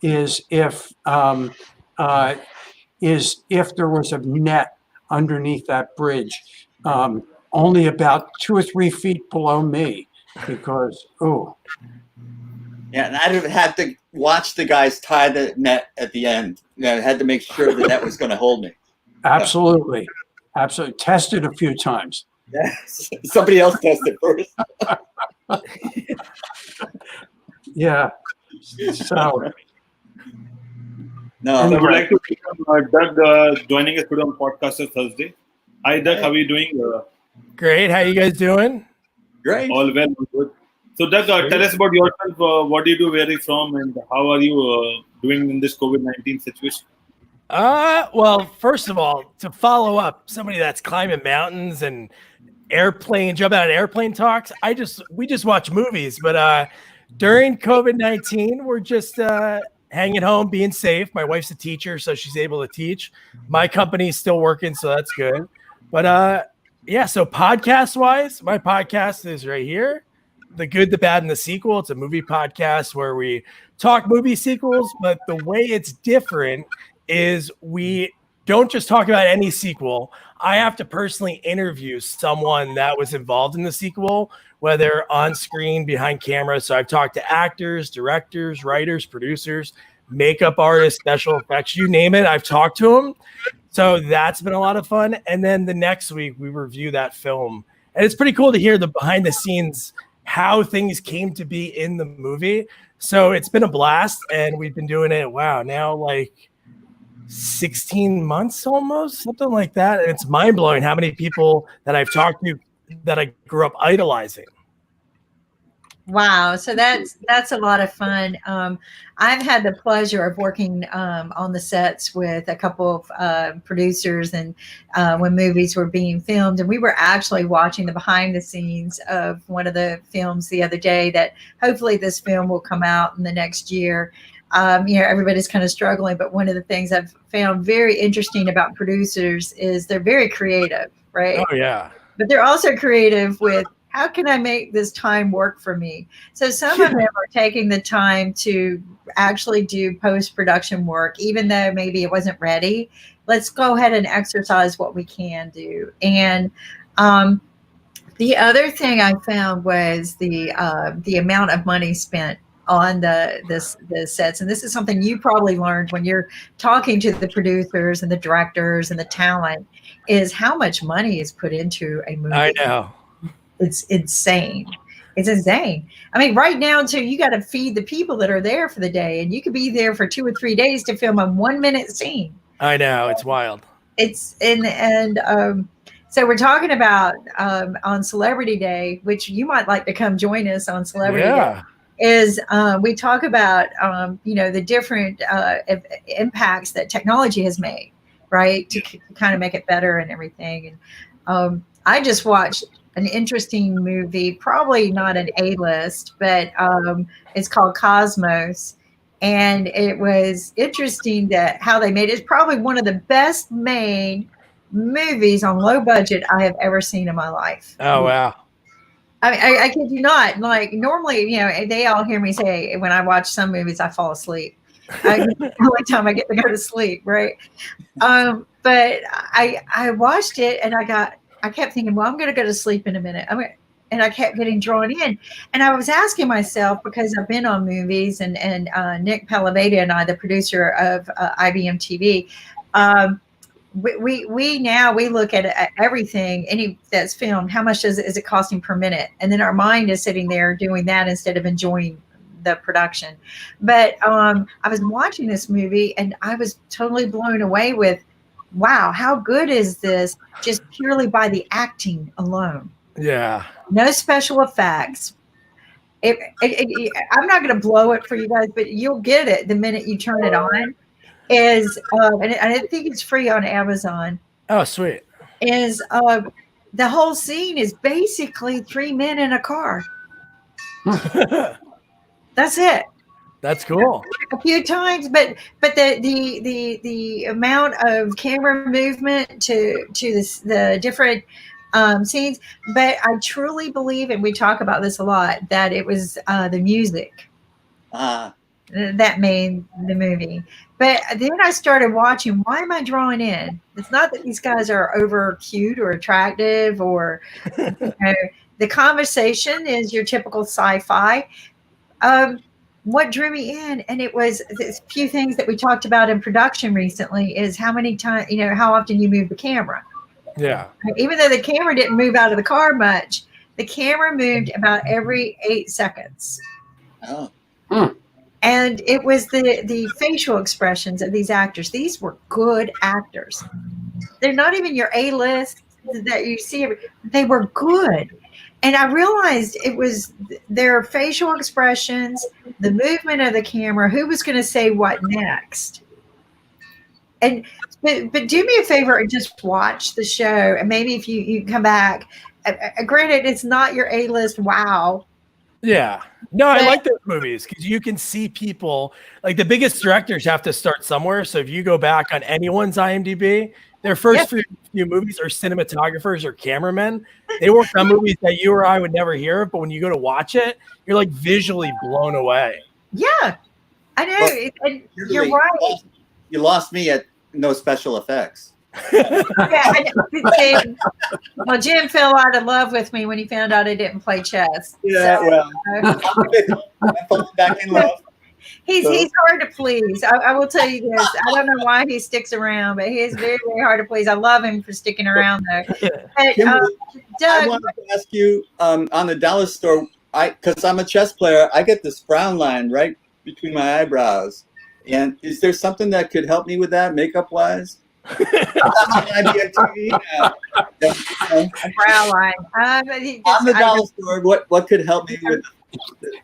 is if there was a net underneath that bridge, only about 2 or 3 feet below me, because Yeah, and I'd have had to watch the guys tie the net at the end. I had to make sure the net was going to hold me. absolutely, tested a few times. Yes. Somebody else tested first. Yeah. So. No, I would like to welcome Doug joining us today on Podcaster Thursday. Hi, Doug. How are you doing? Great. How you guys doing? Great. All well, all good. So, Doug, tell us about yourself. What do you do? Where are you from? And how are you doing in this COVID-19 situation? Well, first of all, to follow up, somebody that's climbing mountains and jump out of airplane talks. We just watch movies, but during COVID-19, we're just hanging home, being safe. My wife's a teacher, so she's able to teach. My company's still working, so that's good. But yeah, so podcast wise, my podcast is right here. The Good, the Bad, and the Sequel. It's a movie podcast where we talk movie sequels, but the way it's different is we don't just talk about any sequel. I have to personally interview someone that was involved in the sequel, whether on screen, behind camera. So I've talked to actors, directors, writers, producers, makeup artists, special effects, you name it. I've talked to them. So that's been a lot of fun. And then the next week we review that film. And it's pretty cool to hear the behind the scenes, how things came to be in the movie. So it's been a blast. And we've been doing it, now like 16 months almost, something like that. And it's mind-blowing how many people that I've talked to that I grew up idolizing. Wow. So that's a lot of fun. I've had the pleasure of working on the sets with a couple of producers and when movies were being filmed, and we were actually watching the behind the scenes of one of the films the other day that hopefully this film will come out in the next year. Everybody's kind of struggling, but one of the things I've found very interesting about producers is they're very creative, right? Oh, yeah. But they're also creative with, how can I make this time work for me? So some of them are taking the time to actually do post-production work, even though maybe it wasn't ready. Let's go ahead and exercise what we can do. And the other thing I found was the amount of money spent on the sets. And this is something you probably learned when you're talking to the producers and the directors and the talent, is how much money is put into a movie. I know. It's insane. It's insane. I mean, right now, too, you got to feed the people that are there for the day, and you could be there for 2 or 3 days to film a 1-minute scene. I know. It's wild. So we're talking about on Celebrity Day, which you might like to come join us on Celebrity Day. Is we talk about the different impacts that technology has made, right, to kind of make it better and everything. And I just watched an interesting movie, probably not an A-list, but it's called Cosmos, and it was interesting that how they made it. It's probably one of the best made movies on low budget I have ever seen in my life. Oh wow. I mean, I kid you not. Like normally, they all hear me say when I watch some movies, I fall asleep. The only time I get to go to sleep, right? But I watched it and I kept thinking, well, I'm going to go to sleep in a minute. And I kept getting drawn in. And I was asking myself, because I've been on movies, and Nick Palaveda and I, the producer of IBM TV, we look at everything that's filmed. How much is it costing per minute? And then our mind is sitting there doing that instead of enjoying the production. But I was watching this movie and I was totally blown away with, wow, how good is this just purely by the acting alone? Yeah. No special effects. I'm not going to blow it for you guys, but you'll get it the minute you turn it on. And I think it's free on Amazon. Oh, sweet. Is the whole scene is basically 3 men in a car. That's it. That's cool. A few times, but the amount of camera movement to the different scenes. But I truly believe, and we talk about this a lot, that it was the music. that made the movie. But then I started watching. Why am I drawing in? It's not that these guys are over cute or attractive, or the conversation is your typical sci-fi. What drew me in, and it was a few things that we talked about in production recently, is how many times, how often you move the camera. Yeah. Even though the camera didn't move out of the car much, the camera moved about every 8 seconds. Oh. And it was the facial expressions of these actors. These were good actors. They're not even your A-list that you see. They were good. And I realized it was their facial expressions, the movement of the camera, who was going to say what next. And but do me a favor and just watch the show. And maybe if you come back, granted, it's not your A-list. Wow. Yeah. No, I like those movies because you can see people, like the biggest directors have to start somewhere. So if you go back on anyone's IMDb, their first few movies are cinematographers or cameramen. They worked on movies that you or I would never hear of, but when you go to watch it, you're like visually blown away. Yeah, I know. And you're right. You lost me at no special effects. Well, Jim fell out of love with me when he found out I didn't play chess. Yeah, well, I'm falling back in love. He's hard to please. I will tell you this. I don't know why he sticks around, but he is very, very hard to please. I love him for sticking around, though. But, I wanted to ask you on the dollar store, because I'm a chess player, I get this frown line right between my eyebrows. And is there something that could help me with that, makeup-wise? A brow line. On the dollar store, what could help me with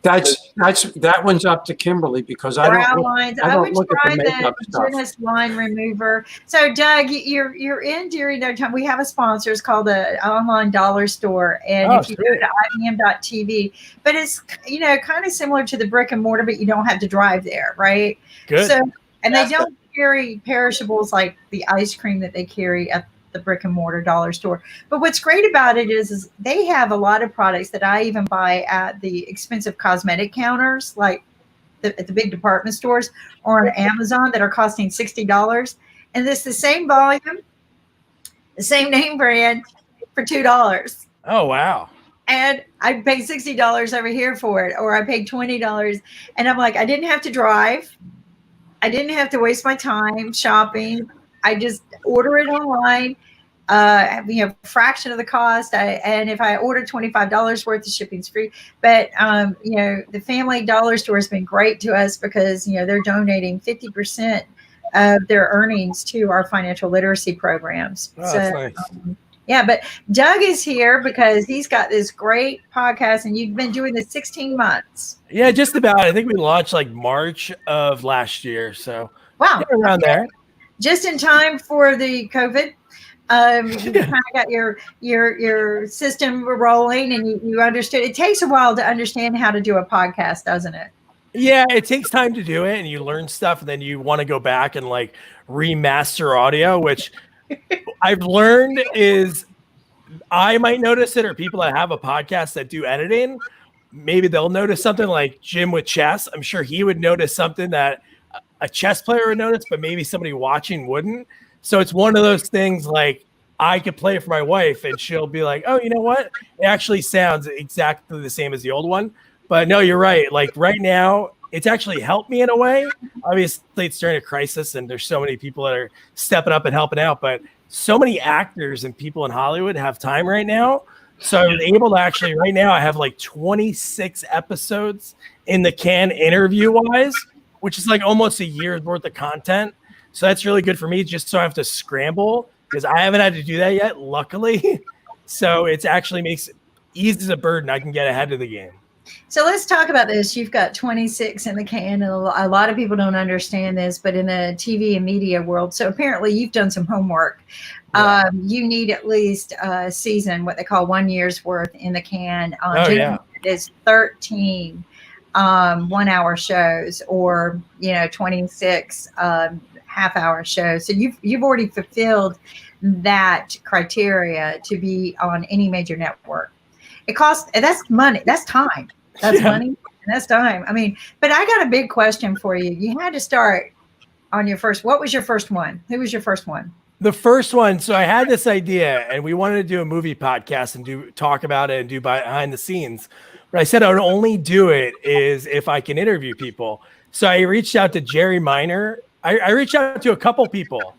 that one's up to Kimberly because I don't look at the makeup stuff. Goodness line remover. So Doug, you're in during that time. We have a sponsor. It's called the Online Dollar Store, and if you go to IBM.tv, but it's kind of similar to the brick and mortar, but you don't have to drive there, right? Good. So they don't carry perishables like the ice cream that they carry at the brick and mortar dollar store. But what's great about it is they have a lot of products that I even buy at the expensive cosmetic counters, like at the big department stores or on Amazon, that are costing $60. And it's the same volume, the same name brand for $2. Oh, wow. And I paid $60 over here for it, or I paid $20. And I'm like, I didn't have to drive. I didn't have to waste my time shopping. I just order it online, a fraction of the cost. And if I order $25 worth, the shipping's free. But, the Family Dollar Store has been great to us because, they're donating 50% of their earnings to our financial literacy programs. Oh, that's nice. But Doug is here because he's got this great podcast, and you've been doing this 16 months. Yeah, just about. I think we launched like March of last year. So wow, around there. Just in time for the COVID. You kind of got your system rolling, and you understood. It takes a while to understand how to do a podcast, doesn't it? Yeah, it takes time to do it, and you learn stuff, and then you want to go back and like remaster audio, which I've learned is I might notice it, or people that have a podcast that do editing, maybe they'll notice something like Jim with chess. I'm sure he would notice something that a chess player would notice, but maybe somebody watching wouldn't. So it's one of those things like I could play it for my wife and she'll be like, oh, you know what? It actually sounds exactly the same as the old one. But no, you're right. Like right now, it's actually helped me in a way. Obviously, it's during a crisis and there's so many people that are stepping up and helping out. But so many actors and people in Hollywood have time right now. So I was able to actually, right now, I have like 26 episodes in the can interview-wise, which is like almost a year's worth of content. So that's really good for me, just so I have to scramble because I haven't had to do that yet, luckily. So it's actually makes it easy as a burden. I can get ahead of the game. So let's talk about this. You've got 26 in the can, and a lot of people don't understand this, but in the TV and media world, so apparently you've done some homework. Yeah. You need at least a season, what they call 1 year's worth in the can. It's 13 1-hour shows, or 26 half-hour shows. So you've already fulfilled that criteria to be on any major network. It costs, that's money, that's time, that's money. And that's time. I mean, but I got a big question for you. You had to start on your first. What was your first one? Who was your first one? The first one. So I had this idea, and we wanted to do a movie podcast and talk about it and do behind the scenes. But I said I would only do it is if I can interview people. So I reached out to Jerry Minor. I reached out to a couple people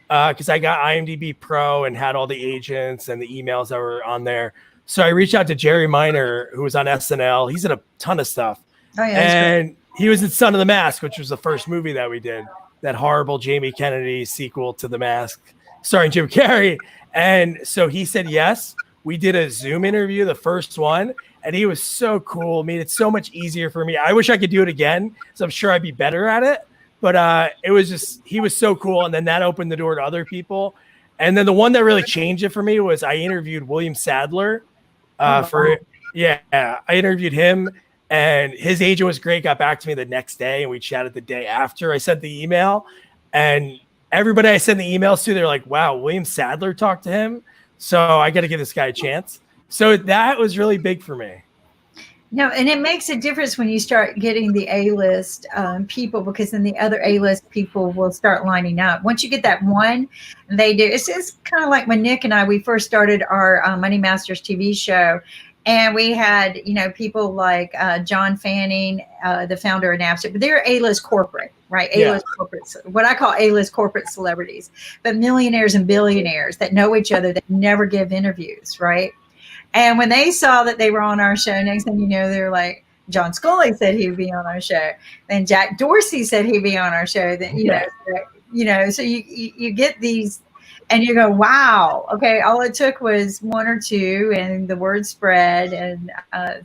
because I got IMDb Pro and had all the agents and the emails that were on there. So I reached out to Jerry Minor, who was on SNL. He's in a ton of stuff. Oh, yeah, and he was in Son of the Mask, which was the first movie that we did. That horrible Jamie Kennedy sequel to The Mask, starring Jim Carrey. And so he said yes. We did a Zoom interview, the first one, and he was so cool. Made it so much easier for me. I wish I could do it again, so I'm sure I'd be better at it. But it was just, he was so cool. And then that opened the door to other people. And then the one that really changed it for me was I interviewed William Sadler I interviewed him. And his agent was great, got back to me the next day, and we chatted the day after I sent the email. And everybody I sent the emails to, they're like, wow, William Sadler talked to him. So I got to give this guy a chance. So that was really big for me. No, and it makes a difference when you start getting the A-list people, because then the other A-list people will start lining up. Once you get that one, they do. It's kind of like when Nick and I, we first started our Money Masters TV show. And we had, people like John Fanning, the founder of Napster, but they're A-list corporate, right? A-list corporates, what I call A-list corporate celebrities, but millionaires and billionaires that know each other, that never give interviews, right? And when they saw that they were on our show, next thing you know, they're like, John Scully said he would be on our show. Then Jack Dorsey said he'd be on our show. Then, so you get these. And you go, wow, okay, all it took was one or two and the word spread. And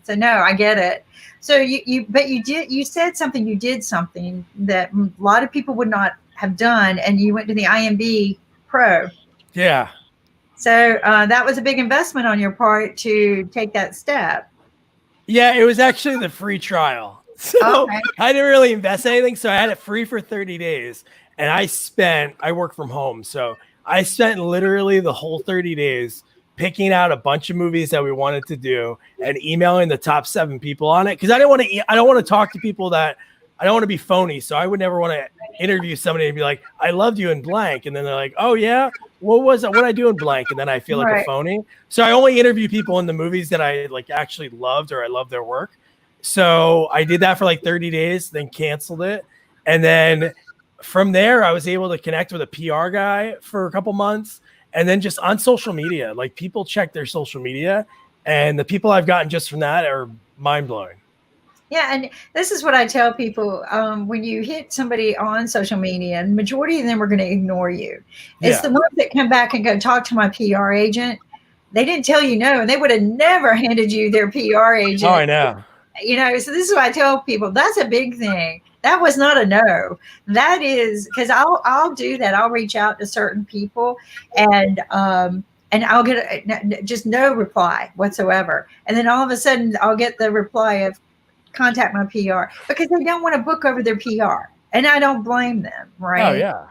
so, no, I get it. So you said something, you did something that a lot of people would not have done. And you went to the IMB Pro. Yeah. So that was a big investment on your part to take that step. Yeah, it was actually the free trial. So okay. I didn't really invest anything. So I had it free for 30 days. And I work from home. So I spent literally the whole 30 days picking out a bunch of movies that we wanted to do and emailing the top 7 people on it. Cause I don't want to talk to people that I don't want to be phony. So I would never want to interview somebody and be like, I loved you in blank. And then they're like, oh yeah, what I do in blank? And then I feel like a phony. So I only interview people in the movies that I actually loved, or I love their work. So I did that for 30 days, then canceled it. And then from there, I was able to connect with a PR guy for a couple months, and then just on social media, people check their social media, and the people I've gotten just from that are mind blowing. Yeah. And this is what I tell people. When you hit somebody on social media, and majority of them are going to ignore you. It's the ones that come back and go, talk to my PR agent. They didn't tell you no, and they would have never handed you their PR agent. Oh, I know. So this is what I tell people. That's a big thing. That was not a no. That is, because I'll do that. I'll reach out to certain people, and I'll get just no reply whatsoever. And then all of a sudden I'll get the reply of contact my PR, because they don't want to book over their PR. And I don't blame them, right? Oh,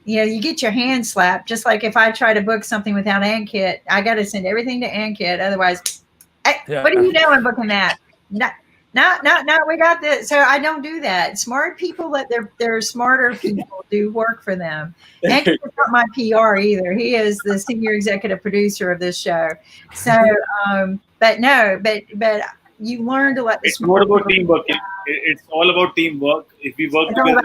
yeah. You get your hand slapped. Just like if I try to book something without ANKIT, I got to send everything to ANKIT. Otherwise, hey, what are you doing booking that? No, we got this. So I don't do that. Smart people let their smarter people do work for them. And he's not my PR either. He is the senior executive producer of this show. So, but you learn to let the It's more about teamwork. It's all about teamwork. If we work together,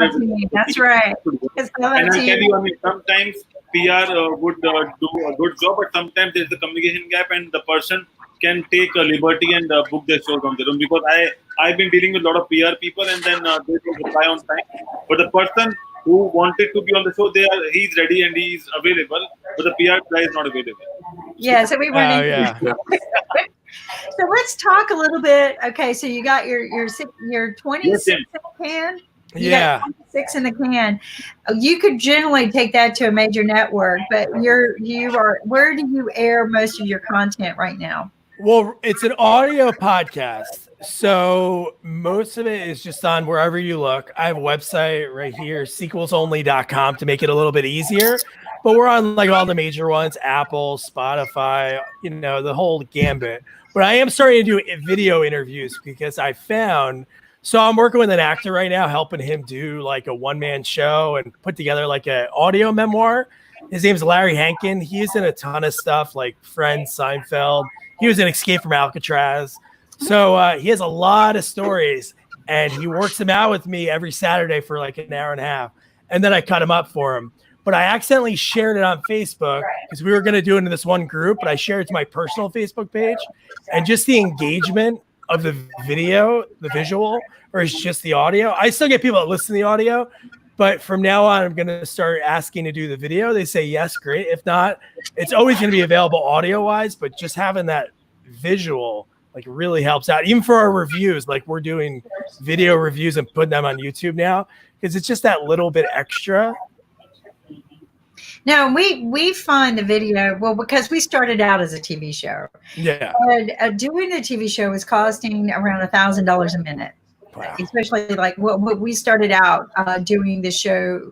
that's right. And I tell you, sometimes PR would do a good job, but sometimes there's a communication gap, and the person can take a liberty and book their shows on their own. Because I've been dealing with a lot of PR people, and then they don't reply on time. But the person who wanted to be on the show, he's ready and he's available, but the PR guy is not available. Yeah, so we run into So let's talk a little bit. Okay, so you got your 26 in the can. You got 26 in the can. You could generally take that to a major network, but where do you air most of your content right now? Well, it's an audio podcast, So most of it is just on wherever you look. I have a website right here, sequelsonly.com, to make it a little bit easier. But we're on like all the major ones, Apple, Spotify, the whole gambit. But I am starting to do video interviews because I found, so I'm working with an actor right now, helping him do like a one-man show and put together like an audio memoir. His name's Larry Hankin. He's in a ton of stuff like Friends, Seinfeld. He was in Escape from Alcatraz. So he has a lot of stories, and he works them out with me every Saturday for like an hour and a half. And then I cut them up for him. But I accidentally shared it on Facebook because we were going to do it in this one group, but I shared it to my personal Facebook page. And just the engagement of the video, the visual, or it's just the audio. I still get people that listen to the audio, but from now on, I'm going to start asking to do the video. They say, yes, great. If not, it's always going to be available audio-wise, but just having that visual like really helps out, even for our reviews. Like we're doing video reviews and putting them on YouTube now because it's just that little bit extra. No, we find the video, well, because we started out as a TV show. Yeah. And doing the TV show was costing around $1,000 a minute. Wow. Especially like what we started out doing the show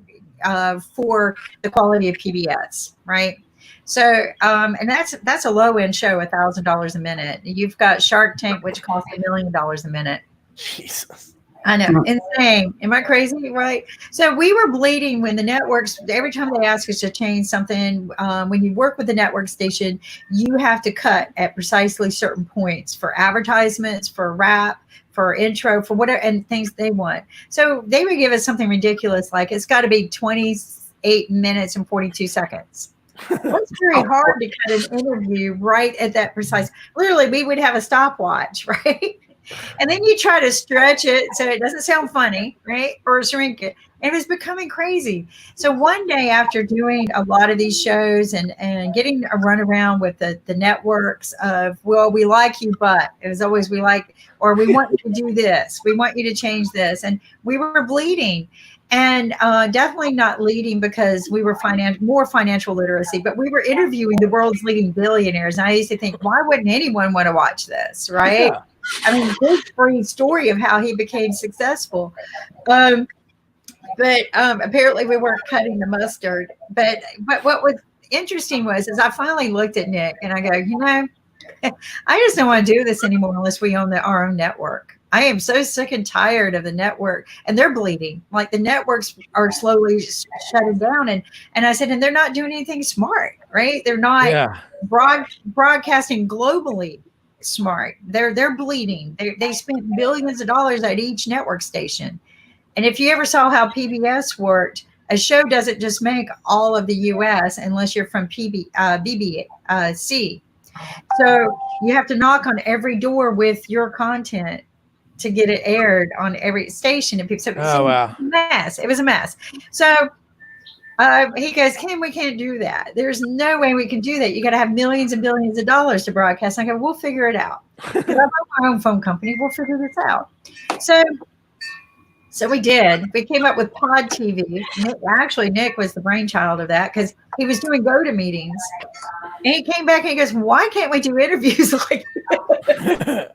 for the quality of PBS, right? So, and that's a low end show, $1,000 a minute. You've got Shark Tank, which costs $1 million a minute. Jesus. I know, insane. Am I crazy? Right. So we were bleeding when the networks, every time they ask us to change something, when you work with the network station, you have to cut at precisely certain points for advertisements, for rap, for intro, for whatever, and things they want. So they would give us something ridiculous, like it's got to be 28 minutes and 42 seconds. It's very hard to cut an interview right at that precise. Literally, we would have a stopwatch, right? And then you try to stretch it so it doesn't sound funny, right? Or shrink it. And it was becoming crazy. So one day after doing a lot of these shows and getting a runaround with the networks of, well, we like you, but it was always we like, or we want you to do this. We want you to change this. And we were bleeding. And definitely not leading because we were more financial literacy, but we were interviewing the world's leading billionaires. And I used to think, why wouldn't anyone want to watch this, right? Yeah. I mean, big free story of how he became successful. But apparently we weren't cutting the mustard. But what was interesting is I finally looked at Nick and I go, I just don't want to do this anymore unless we own our own network. I am so sick and tired of the network, and they're bleeding. Like the networks are slowly shutting down, and I said, and they're not doing anything smart, right? They're not broadcasting globally smart. They're bleeding. They spent billions of dollars at each network station, and if you ever saw how PBS worked, a show doesn't just make all of the U.S. unless you're from BBC. So you have to knock on every door with your content to get it aired on every station. And people said, wow. It was a mess. So he goes, we can't do that. There's no way we can do that. You got to have millions and billions of dollars to broadcast. I go, we'll figure it out. Because I run my own phone company. We'll figure this out. So we did. We came up with Pod TV. Nick was the brainchild of that because he was doing GoToMeetings. And he came back and he goes, why can't we do interviews like this?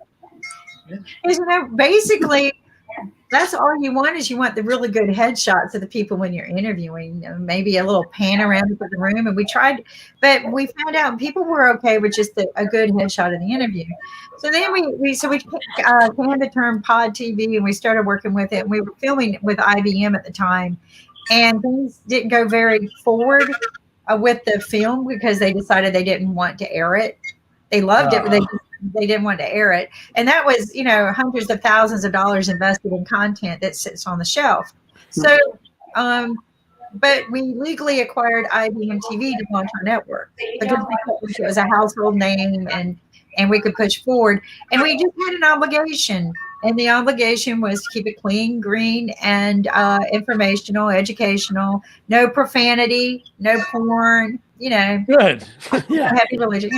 Basically, that's all you want is you want the really good headshots of the people when you're interviewing, maybe a little pan around the room. And we tried, but we found out people were okay with just a good headshot of the interview. So then we canned the term Pod TV and we started working with it. And we were filming with IBM at the time, and things didn't go very forward with the film because they decided they didn't want to air it. They loved it, but they didn't want to air it. And that was, hundreds of thousands of dollars invested in content that sits on the shelf. So, but we legally acquired IBM TV to launch our network because it was a household name and we could push forward. And we just had an obligation. And the obligation was to keep it clean, green, and informational, educational, no profanity, no porn, Good. Yeah. Heavy religion,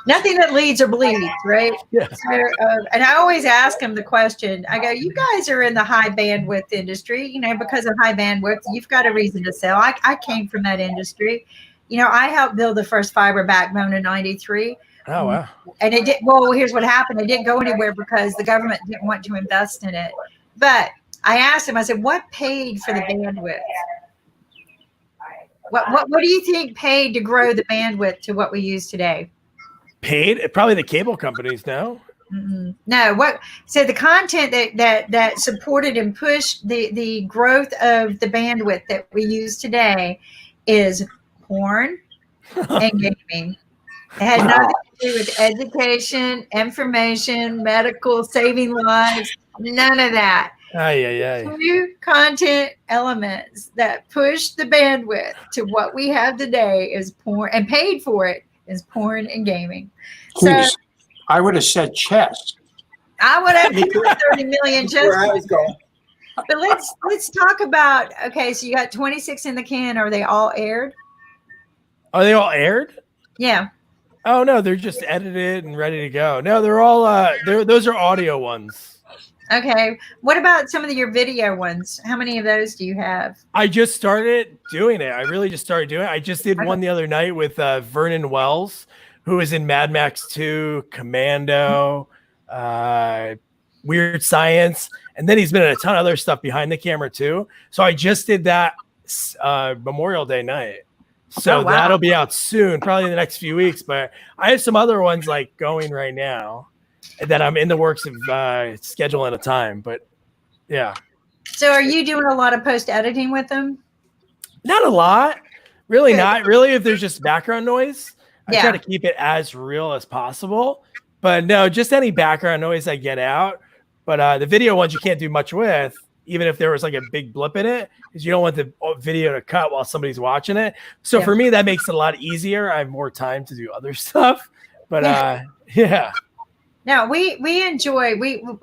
Nothing that leads or bleeds, right? Yeah. So, and I always ask them the question. I go, you guys are in the high bandwidth industry, because of high bandwidth, you've got a reason to sell. I came from that industry. I helped build the first fiber backbone in '93. Oh, wow. And it did. Well, here's what happened. It didn't go anywhere because the government didn't want to invest in it. But I asked him, I said, what paid for the bandwidth? What do you think paid to grow the bandwidth to what we use today? Paid? Probably the cable companies, no? Mm-mm. No. What? So the content that supported and pushed the growth of the bandwidth that we use today is porn and gaming. It had nothing to do with education, information, medical, saving lives, none of that. Two content elements that push the bandwidth to what we have today is porn, and paid for it is porn and gaming. So I would have said chess. I would have 30 million chess. But let's talk about, okay, so you got 26 in the can. Are they all aired? Are they all aired? Yeah. Oh no, they're just edited and ready to go. No, they're all those are audio ones. Okay. What about some of your video ones? How many of those do you have? I just started doing it. I really just started doing it. I just did one the other night with Vernon Wells, who is in Mad Max 2, Commando, Weird Science, and then he's been in a ton of other stuff behind the camera too. So I just did that Memorial Day night. So that'll be out soon, probably in the next few weeks. But I have some other ones like going right now that I'm in the works of scheduling a time. But yeah. So are you doing a lot of post editing with them? Not a lot. Really not. Really, if there's just background noise, I try to keep it as real as possible. But no, just any background noise I get out. But the video ones you can't do much with, even if there was like a big blip in it, because you don't want the video to cut while somebody's watching it. So for me, that makes it a lot easier. I have more time to do other stuff. But yeah. Now we enjoy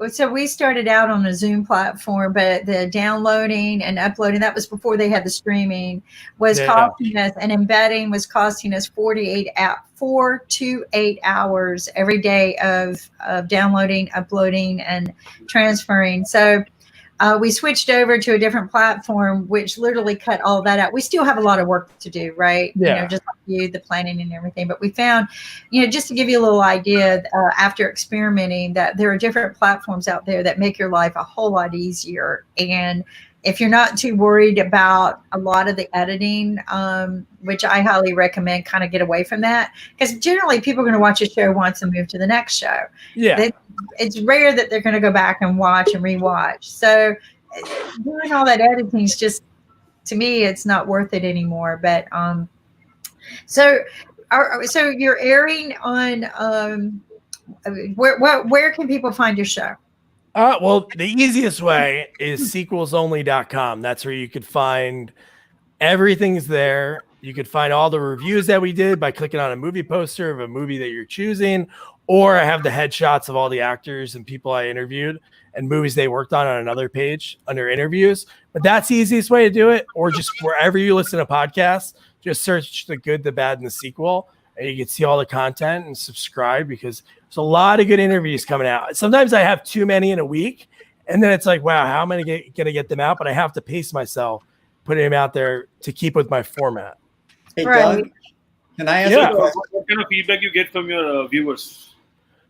so we started out on a Zoom platform, but the downloading and uploading, that was before they had the streaming, was costing us, and embedding was costing us 4 to 8 hours every day of downloading, uploading, and transferring. So we switched over to a different platform, which literally cut all that out. We still have a lot of work to do, right? Yeah. You know, just like you, the planning and everything. But we found, you know, just to give you a little idea, after experimenting, that there are different platforms out there that make your life a whole lot easier. And if you're not too worried about a lot of the editing, which I highly recommend, kind of get away from that, because generally people are going to watch a show once and move to the next show. Yeah. It's rare that they're going to go back and watch and rewatch. So doing all that editing is just, to me, it's not worth it anymore. But so you're airing on where can people find your show? Well, the easiest way is sequelsonly.com. That's where you could find everything's there. You could find all the reviews that we did by clicking on a movie poster of a movie that you're choosing, or I have the headshots of all the actors and people I interviewed and movies they worked on another page under interviews. But that's the easiest way to do it. Or just wherever you listen to podcasts, just search The Good, the Bad, and the Sequel, and you can see all the content and subscribe, because there's a lot of good interviews coming out. Sometimes I have too many in a week, and then it's like, wow, how am I going to get them out? But I have to pace myself, putting them out there to keep with my format. Hey, Doug, can I ask you a question? What kind of feedback you get from your viewers?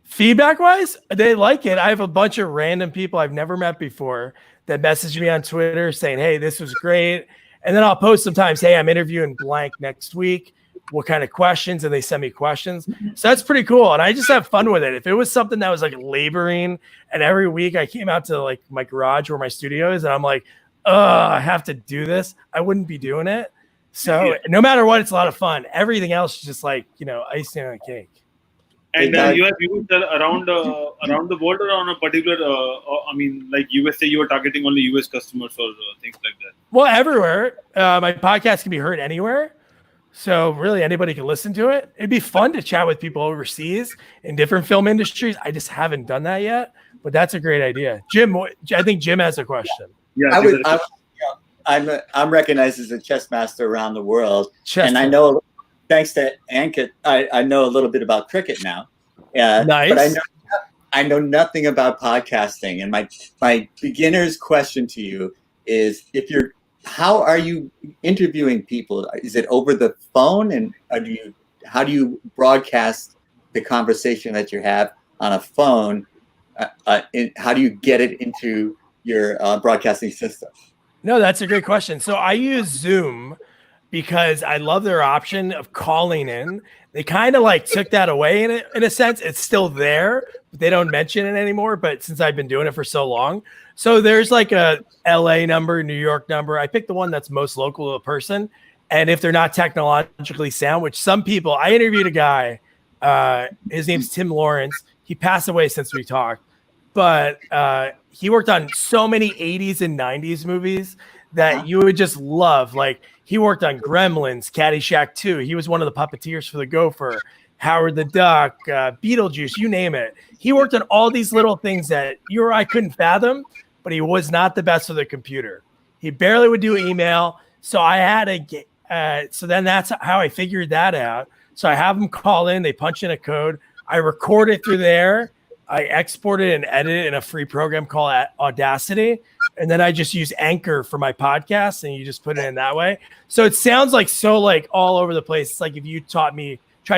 Feedback wise, they like it. I have a bunch of random people I've never met before that message me on Twitter saying, hey, this was great. And then I'll post sometimes, hey, I'm interviewing blank next week. What kind of questions? And they send me questions. So that's pretty cool. And I just have fun with it. If it was something that was like laboring, and every week I came out to like my garage where my studio is, and I'm like, I have to do this, I wouldn't be doing it. So no matter what, it's a lot of fun. Everything else is just like, icing on a cake. And you have viewers around the world, or on a particular, like USA, you are targeting only US customers or things like that? Well, everywhere. My podcast can be heard anywhere. So really anybody can listen to it. It'd be fun to chat with people overseas in different film industries. I just haven't done that yet, but that's a great idea. Jim, I think Jim has a question. Yeah, I'm recognized as a chess master around the world. And I know, thanks to Ankit, I know a little bit about cricket now. Nice. But I know nothing about podcasting. And my beginner's question to you is, how are you interviewing people? Is it over the phone, and how do you broadcast the conversation that you have on a phone, how do you get it into your broadcasting system? No, that's a great question. So I use Zoom because I love their option of calling in. They kind of like took that away in a sense. It's still there, but they don't mention it anymore. But since I've been doing it for so long, so there's like a LA number, New York number. I picked the one that's most local to a person. And if they're not technologically sound, which some people, I interviewed a guy, his name's Tim Lawrence. He passed away since we talked, but he worked on so many 80s and 90s movies that you would just love. Like he worked on Gremlins, Caddyshack 2. He was one of the puppeteers for the Gopher, Howard the Duck, Beetlejuice, you name it. He worked on all these little things that you or I couldn't fathom, but he was not the best with a computer. He barely would do email. So I had to get, so then that's how I figured that out. So I have them call in, they punch in a code. I record it through there. I export it and edit it in a free program called Audacity. And then I just use Anchor for my podcast and you just put it in that way. So it sounds like so like all over the place. It's like if you try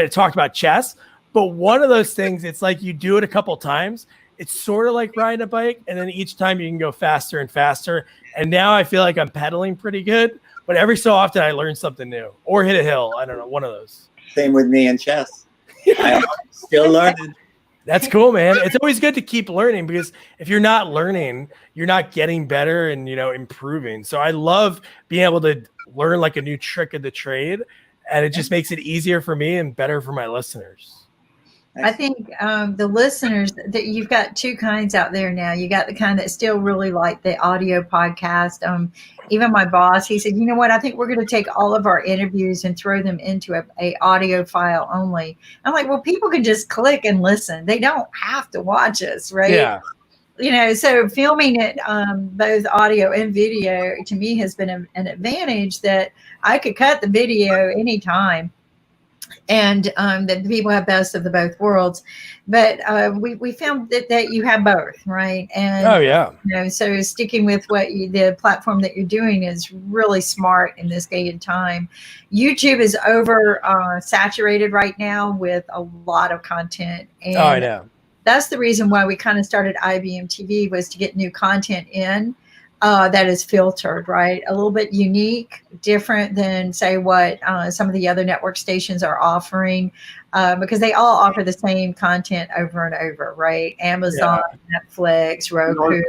to talk about chess, but one of those things, it's like you do it a couple times. It's sort of like riding a bike. And then each time you can go faster and faster. And now I feel like I'm pedaling pretty good, but every so often I learn something new or hit a hill. I don't know, one of those. Same with me in chess. I'm still learning. That's cool, man. It's always good to keep learning because if you're not learning, you're not getting better and, improving. So I love being able to learn like a new trick of the trade, and it just makes it easier for me and better for my listeners. I think the listeners that you've got two kinds out there now. You got the kind that still really like the audio podcast. Even my boss, he said, you know what? I think we're going to take all of our interviews and throw them into a audio file only. I'm like, well, people can just click and listen. They don't have to watch us, right? Yeah. So filming it, both audio and video, to me has been an advantage that I could cut the video anytime. And that the people have best of the both worlds, but we found that you have both, right? And so sticking with the platform that you're doing is really smart in this day and time. YouTube is over saturated right now with a lot of content, and I know that's the reason why we kind of started IBM TV, was to get new content in. That is filtered, right? A little bit unique, different than, say, what some of the other network stations are offering, because they all offer the same content over and over, right? Amazon, Netflix, Roku,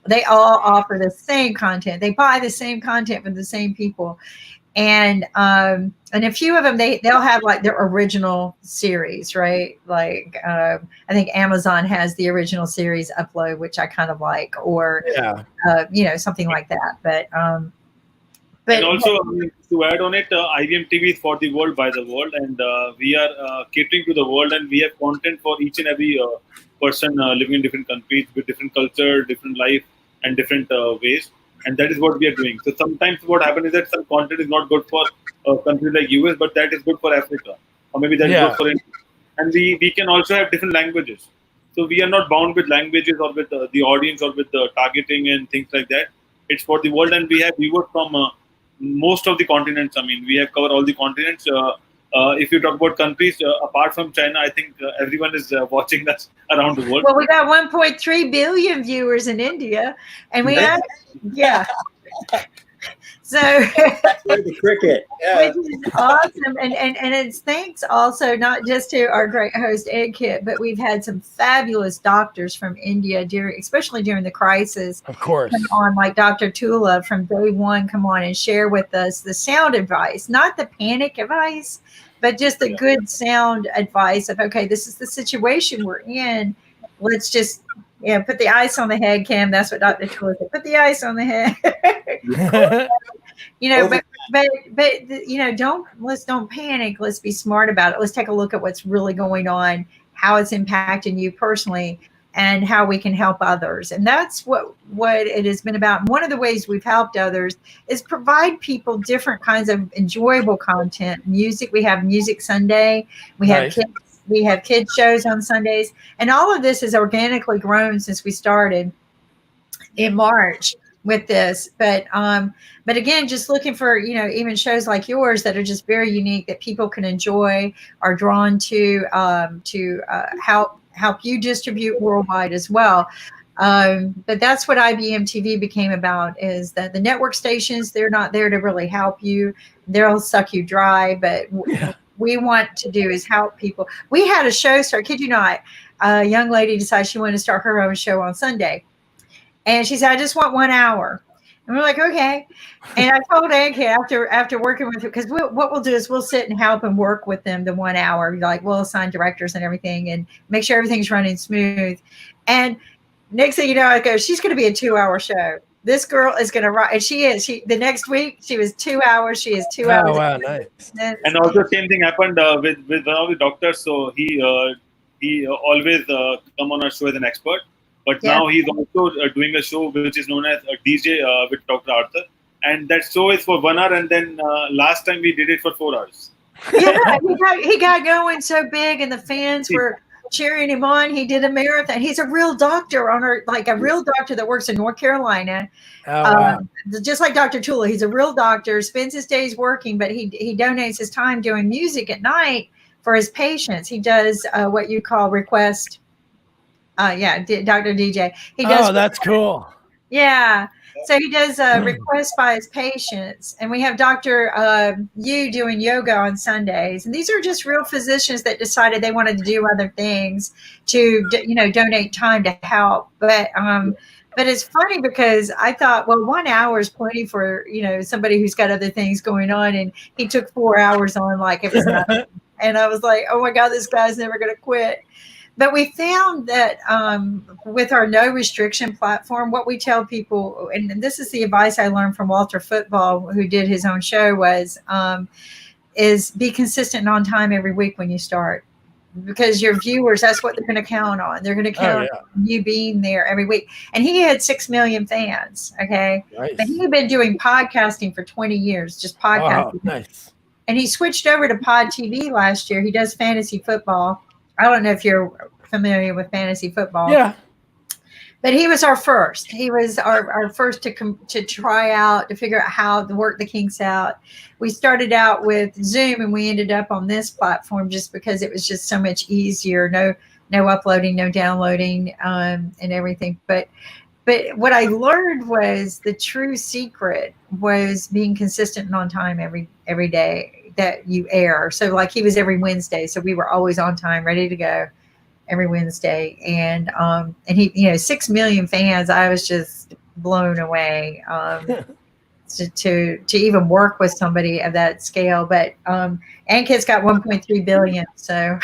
they all offer the same content. They buy the same content from the same people. And a few of them, they'll have like their original series, right? Like I think Amazon has the original series upload, which I kind of like, or something like that. But and also to add on it, IBM TV is for the world, by the world, and we are catering to the world, and we have content for each and every person living in different countries with different culture, different life, and different ways. And that is what we are doing. So sometimes what happens is that some content is not good for a country like US, but that is good for Africa, or maybe that is good for India. And we can also have different languages. So we are not bound with languages or with the audience or with the targeting and things like that. It's for the world, and we have viewers from most of the continents. I mean, we have covered all the continents. If you talk about countries, apart from China, I think everyone is watching us around the world. Well, we got 1.3 billion viewers in India, and we have, So the cricket, which is awesome, and it's thanks also not just to our great host Ed Kit, but we've had some fabulous doctors from India especially during the crisis. Of course, come on, like Dr. Tula from day one, come on and share with us the sound advice, not the panic advice, but just the good sound advice of, okay, this is the situation we're in. Let's just put the ice on the head, Kim. That's what Dr. Tula said. Put the ice on the head. Let's don't panic. Let's be smart about it. Let's take a look at what's really going on, how it's impacting you personally, and how we can help others. And that's what it has been about. And one of the ways we've helped others is provide people different kinds of enjoyable content. Music, we have Music Sunday. We have kids shows on Sundays. And all of this has organically grown since we started in March. with this, but again, just looking for, even shows like yours that are just very unique that people can enjoy, are drawn to help you distribute worldwide as well. But that's what IBM TV became about, is that the network stations, they're not there to really help you. They'll suck you dry. But we want to do is help people. We had a show start, kid you not, a young lady decided she wanted to start her own show on Sunday. And she said, I just want 1 hour. And we're like, okay. And I told Anki after working with her, because what we'll do is we'll sit and help and work with them the 1 hour. Like, we'll assign directors and everything and make sure everything's running smooth. And next thing you know, I go, she's going to be a 2-hour show. This girl is going to write. And she is. The next week, she was 2 hours. She is 2 hours. Oh, wow, nice. And also same thing happened with one of the doctors. So he always come on our show as an expert. But now he's also doing a show which is known as a DJ with Dr. Arthur. And that show is for 1 hour. And then last time we did it for 4 hours. Yeah, he got going so big and the fans were cheering him on. He did a marathon. He's a real doctor a real doctor that works in North Carolina. Oh, wow. Just like Dr. Tula. He's a real doctor, spends his days working, but he donates his time doing music at night for his patients. He does what you call request. Dr. DJ. He does. Oh, that's cool. Yeah. So he does requests by his patients. And we have Dr. Yu doing yoga on Sundays. And these are just real physicians that decided they wanted to do other things to, donate time to help. But it's funny because I thought, well, 1 hour is plenty for, somebody who's got other things going on. And he took 4 hours on like it was nothing. And I was like, oh my God, this guy's never going to quit. But we found that with our no restriction platform, what we tell people, and this is the advice I learned from Walter Football, who did his own show, is be consistent and on time every week when you start. Because your viewers, that's what they're going to count on. They're going to count on you being there every week. And he had 6 million fans, okay? Nice. But he had been doing podcasting for 20 years, just podcasting. Oh, nice. And he switched over to Pod TV last year. He does fantasy football. I don't know if you're familiar with fantasy football. Yeah. But he was our first. He was our first to try out, to figure out how to work the kinks out. We started out with Zoom and we ended up on this platform just because it was just so much easier. No uploading, no downloading, and everything. But what I learned was the true secret was being consistent and on time every day that you air. So like he was every Wednesday. So we were always on time, ready to go every Wednesday. And he, 6 million fans. I was just blown away to even work with somebody of that scale. But Ankit's got 1.3 billion. So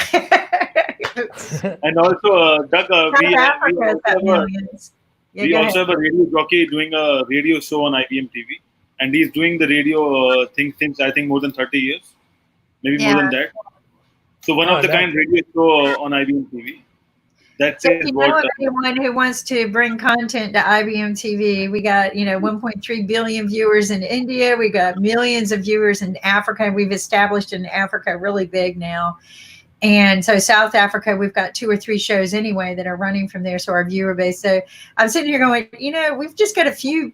and also Doug, we also have a radio jockey doing a radio show on IBM TV. And he's doing the radio thing since I think more than 30 years, maybe more than that. So one of the kind radio show on IBM TV. That's so anyone who wants to bring content to IBM TV, we got 1.3 billion viewers in India. We got millions of viewers in Africa. We've established in Africa really big now. And so South Africa, we've got 2 or 3 shows anyway that are running from there. So our viewer base. So I'm sitting here going, we've just got a few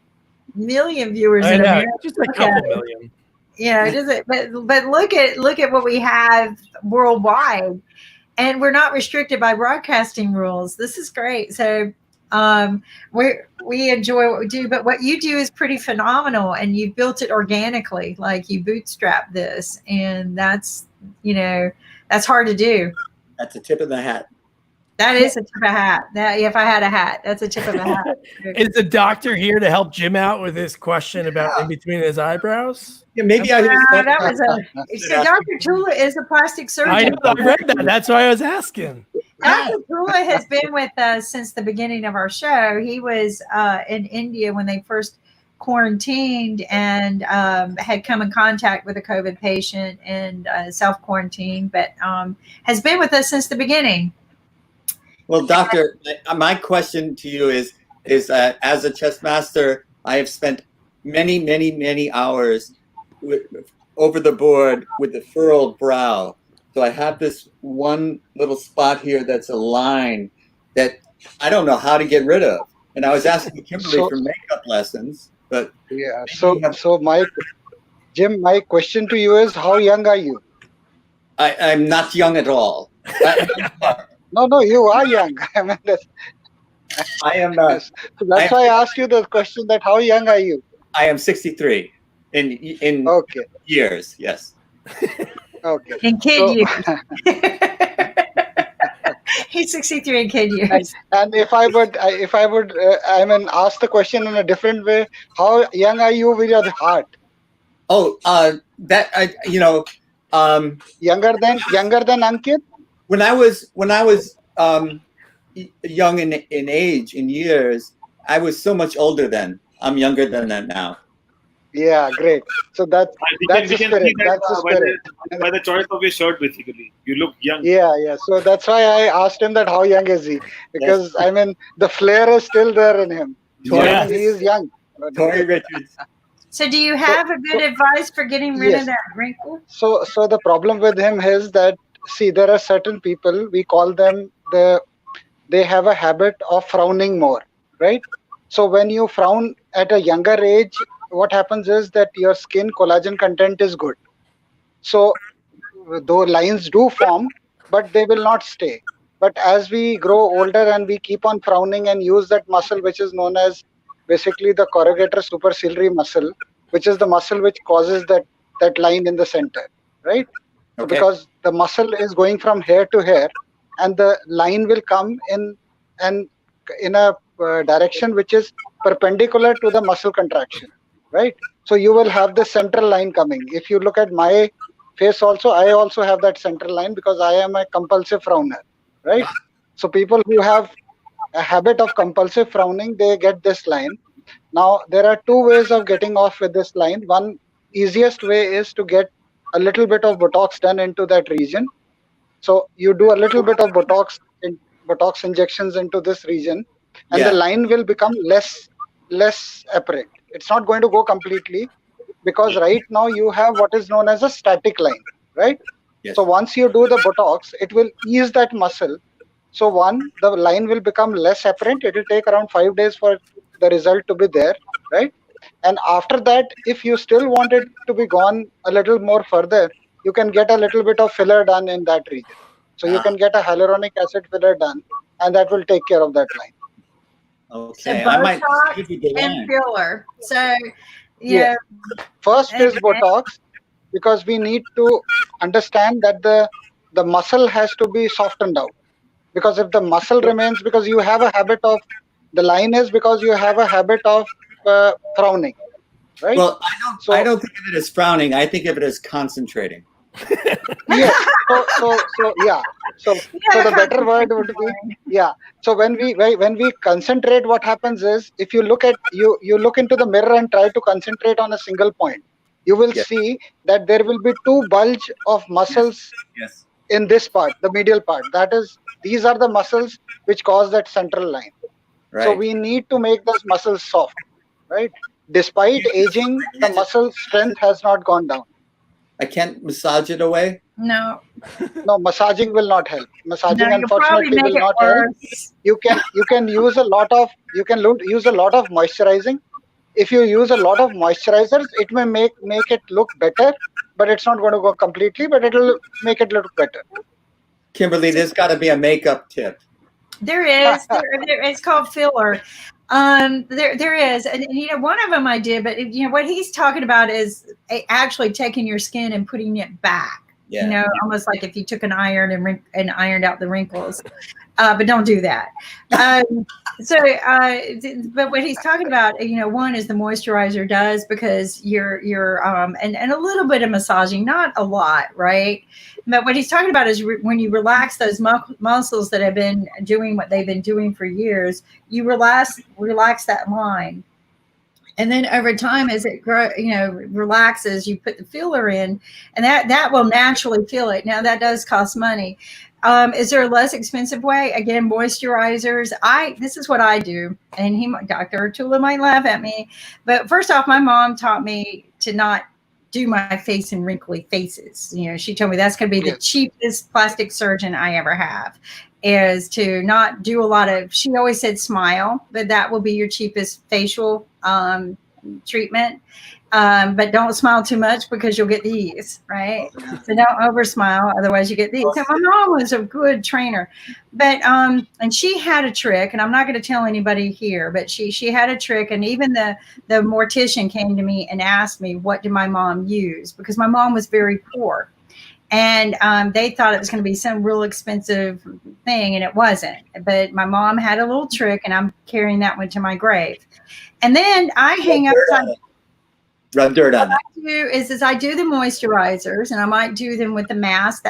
million viewers in America. Just a couple million. But look at what we have worldwide, and we're not restricted by broadcasting rules. This is great. So we enjoy what we do, but what you do is pretty phenomenal, and you built it organically, like you bootstrapped this, and that's hard to do. That's a tip of the hat. That is a tip of a hat. If I had a hat, that's a tip of a hat. Is the doctor here to help Jim out with his question about in between his eyebrows? Yeah, maybe So Dr. Tula is a plastic surgeon. I read that. That's why I was asking. Dr. Tula has been with us since the beginning of our show. He was in India when they first quarantined and had come in contact with a COVID patient and self-quarantined, but has been with us since the beginning. Well, doctor, my question to you is as a chess master, I have spent many, many, many hours over the board with the furrowed brow. So I have this one little spot here that's a line that I don't know how to get rid of. and I was asking Kimberly So- for makeup lessons, but Yeah. So Jim, my question to you is, how young are you? I'm not young at all. No, you are young. I mean, I am. so that's why I asked you the question that how young are you? I am 63 in Okay. years. Yes. Okay. In kid So- years. He's 63 in kid years. And if I would, I mean, ask the question in a different way. How young are you with your heart? Oh, Younger than Ankit? when I was young in age, in years, I was so much older then. I'm younger than that now. Yeah, great. So that's We the can spirit. see that That's the spirit. by the choice of your shirt, basically. You look young. Yeah. So that's why I asked him that how young is he? Because I mean, the flair is still there in him. So I mean, he is young. Tori Richards. So do you have a good advice for getting rid Yes. of that wrinkle? So the problem with him is that, see, there are certain people, we call them they have a habit of frowning more, right? So when you frown at a younger age, what happens is that your skin collagen content is good. So though lines do form, but they will not stay. But as we grow older and we keep on frowning and use that muscle, which is known as basically the corrugator superciliary muscle, which is the muscle which causes that line in the center, right? So Okay. because the muscle is going from hair to hair, and the line will come in a direction which is perpendicular to the muscle contraction, right? So you will have the central line coming. If you look at my face also, I also have that central line because I am a compulsive frowner, right? So people who have a habit of compulsive frowning, they get this line. Now there are two ways of getting off with this line. One easiest way is to get a little bit of Botox done into that region. So you do a little bit of Botox injections into this region, and the Yeah. line will become less apparent. It's not going to go completely, because right now you have what is known as a static line, right? Yes. So once you do the Botox, it will ease that muscle. So the line will become less apparent. It will take around 5 days for the result to be there, right? And after that, if you still want it to be gone a little more further, you can get a little bit of filler done in that region. So you can get a hyaluronic acid filler done, and that will take care of that line. Okay. So I might Botox give you the and line. filler. So Yeah. First is Botox, because we need to understand that the muscle has to be softened out. Because if the muscle remains, because you have a habit of, the line is because you have a habit of frowning, right? Well, So I don't think of it as frowning. I think of it as concentrating. yes. So yeah. So the better word would be, yeah. So when we concentrate, what happens is, if you look into the mirror and try to concentrate on a single point, you will Yes. see that there will be two bulge of muscles Yes. in this part, the medial part. These are the muscles which cause that central line. Right. So we need to make those muscles soft, right? Despite aging, the muscle strength has not gone down. I can't massage it away. no, No, massaging will not help. Massaging, no, you'll probably unfortunately, make will it not help. worse. You can use a lot of moisturizing. If you use a lot of moisturizers, it may make it look better, but it's not going to go completely, but it will make it look better. Kimberly, there's got to be a makeup tip. There is. It's called filler. There is, and one of them I did, but what he's talking about is actually taking your skin and putting it back. Yeah. Almost like if you took an iron and ironed out the wrinkles. But don't do that. But what he's talking about, one is the moisturizer does, because you're and a little bit of massaging, not a lot, right? But what he's talking about is when you relax those muscles that have been doing what they've been doing for years, you relax that line. And then over time, as it relaxes, you put the filler in, and that will naturally fill it. Now that does cost money. Is there a less expensive way? Again, moisturizers. This is what I do, and Dr. Tula might laugh at me, but first off, my mom taught me to not do my face in wrinkly faces. She told me that's going to be the cheapest plastic surgeon I ever have. is to not do a lot of, she always said smile, but that will be your cheapest facial treatment. But don't smile too much because you'll get these, right? So don't over smile, otherwise you get these. So my mom was a good trainer, but and she had a trick, and I'm not going to tell anybody here, but she had a trick, and even the mortician came to me and asked me, what did my mom use? Because my mom was very poor. And they thought it was going to be some real expensive thing, and it wasn't. But my mom had a little trick, and I'm carrying that one to my grave. And then I hang upside. Rub dirt on it. What I do is I do the moisturizers, and I might do them with the mask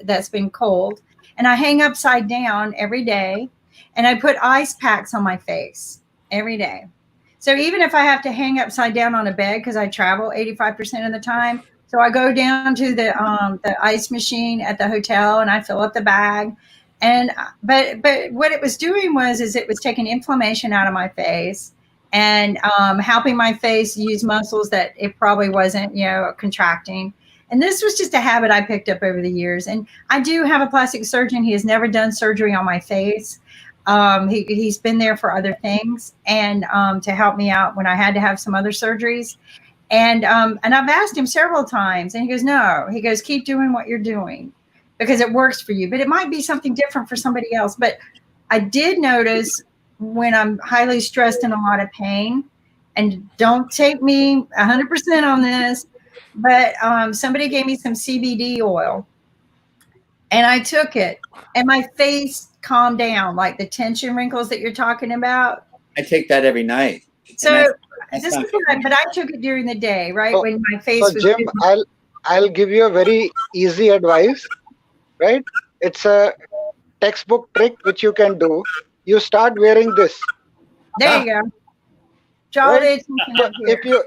that's been cold, and I hang upside down every day, and I put ice packs on my face every day. So even if I have to hang upside down on a bed because I travel 85% of the time, so I go down to the ice machine at the hotel and I fill up the bag, and but what it was doing is it was taking inflammation out of my face. And helping my face use muscles that it probably wasn't, contracting. And this was just a habit I picked up over the years. And I do have a plastic surgeon. He has never done surgery on my face. He's been there for other things and to help me out when I had to have some other surgeries. And I've asked him several times, and he goes, no. He goes, keep doing what you're doing because it works for you. But it might be something different for somebody else. But I did notice when I'm highly stressed and a lot of pain, and don't take me 100% on this, but somebody gave me some CBD oil, and I took it, and my face calmed down, like the tension wrinkles that you're talking about. I take that every night. So this is good, but I took it during the day, right? So, when my face was. Jim, I'll give you a very easy advice, right? It's a textbook trick which you can do. You start wearing this. There you go. Draw Right?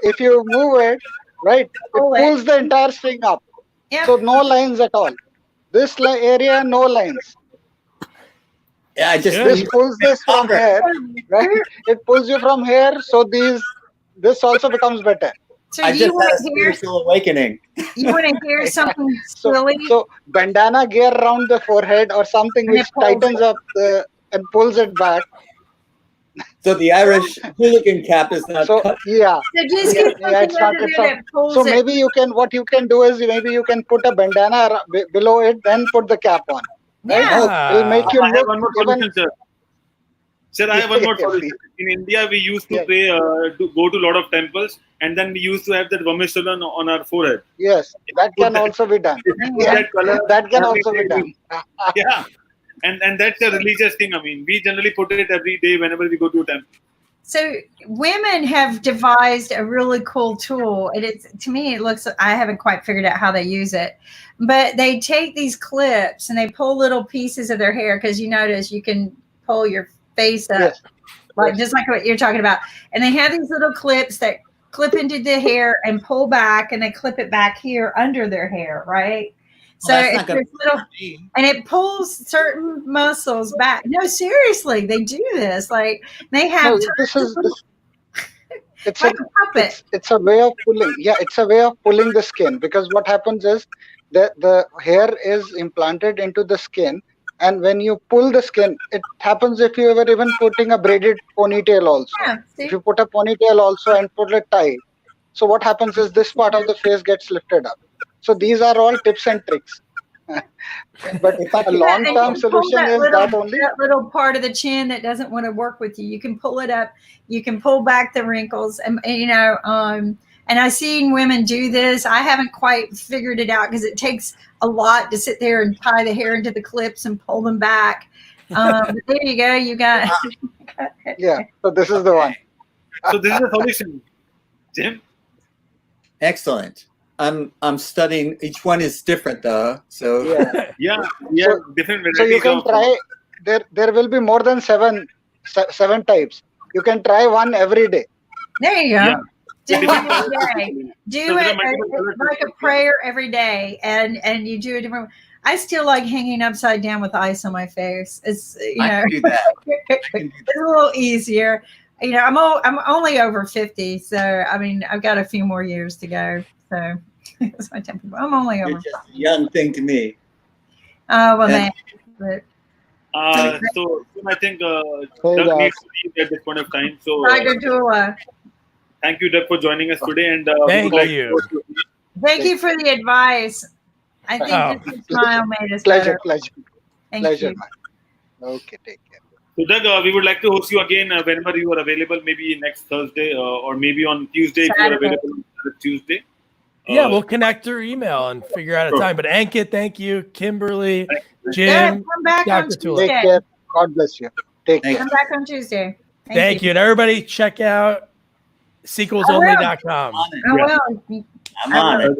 If you move it, right, it pulls the entire string up. Yep. So no lines at all. This area, no lines. Yeah, This pulls this from here, right? It pulls you from here. So this also becomes better. So I do just you want had a to hear? spiritual awakening. You want to hear something So, silly? so bandana gear around the forehead or something And which it pulls tightens up and pulls it back. So the Irish hooligan cap is not So cut. yeah. So just get something Yeah, it's not. under It's there not. that pulls So it. maybe what you can do is maybe you can put a bandana below it, then put the cap on. Right? Yeah. It'll make you I have look one more even. solution, sir. Sir, I have one more Yeah, solution. In India, we used to Yeah. pray, to go to a lot of temples, and then we used to have that vermicelli on our forehead. Yes, that can also be done. Put that color, That can every also be day done. Yeah, and that's a religious thing. I mean, we generally put it every day whenever we go to a temple. So women have devised a really cool tool. To me, it looks, I haven't quite figured out how they use it, but they take these clips and they pull little pieces of their hair, because you notice you can pull your face up, Yes. like just like what you're talking about. And they have these little clips that clip into the hair and pull back, and they clip it back here under their hair, right? So Well, that's it's not gonna this little, and it pulls certain muscles back. No, seriously, they do this. Like they have. No, it's like a puppet. it's a way of pulling. Yeah, it's a way of pulling the skin, because what happens is that the hair is implanted into the skin, and when you pull the skin, it happens if you were even putting a braided ponytail also. Yeah, see? If you put a ponytail also and put it tight, so what happens is this part of the face gets lifted up. So these are all tips and tricks. But a long-term solution is that only. That little part of the chin that doesn't want to work with you. You can pull it up. You can pull back the wrinkles, and and I've seen women do this. I haven't quite figured it out because it takes a lot to sit there and tie the hair into the clips and pull them back. But there you go. You got. Yeah. So this is the one. So this is a solution, Jim. Excellent. I'm studying. Each one is different though. So Yeah, different varieties. So you can try. There will be more than seven types. You can try one every day. There you go. Yeah. Do Different it every colors. day. Do So there are it multiple colors. like a prayer every day, and you do a different. I still like hanging upside down with ice on my face. It's I can do that. it's a little easier. I'm only over 50, so I mean I've got a few more years to go. So that's my temper. I'm only over. You're just a young thing to me. Oh well, And- but So I think Hey, Doug guys. needs to leave at this point of time. So Dr. Dula, thank you, Doug, for joining us today. And Thank you. thank you for the advice. I think Oh. just your smile made us Pleasure, better. pleasure, Thank pleasure, you. man. Okay, take care. So Doug, we would like to host you again whenever you are available, maybe next Thursday or maybe on Tuesday if you are Saturday. available on Tuesday. Yeah, we'll connect through email and figure out a Sure. time. But Ankit, thank you. Kimberly, Yeah, Jim, come back on Dr. Tula. Take Tuesday. care. God bless you. Take Thank care. Come back on Tuesday. Thank you. And everybody check out sequelsonly.com. on it. I will. I'm on it.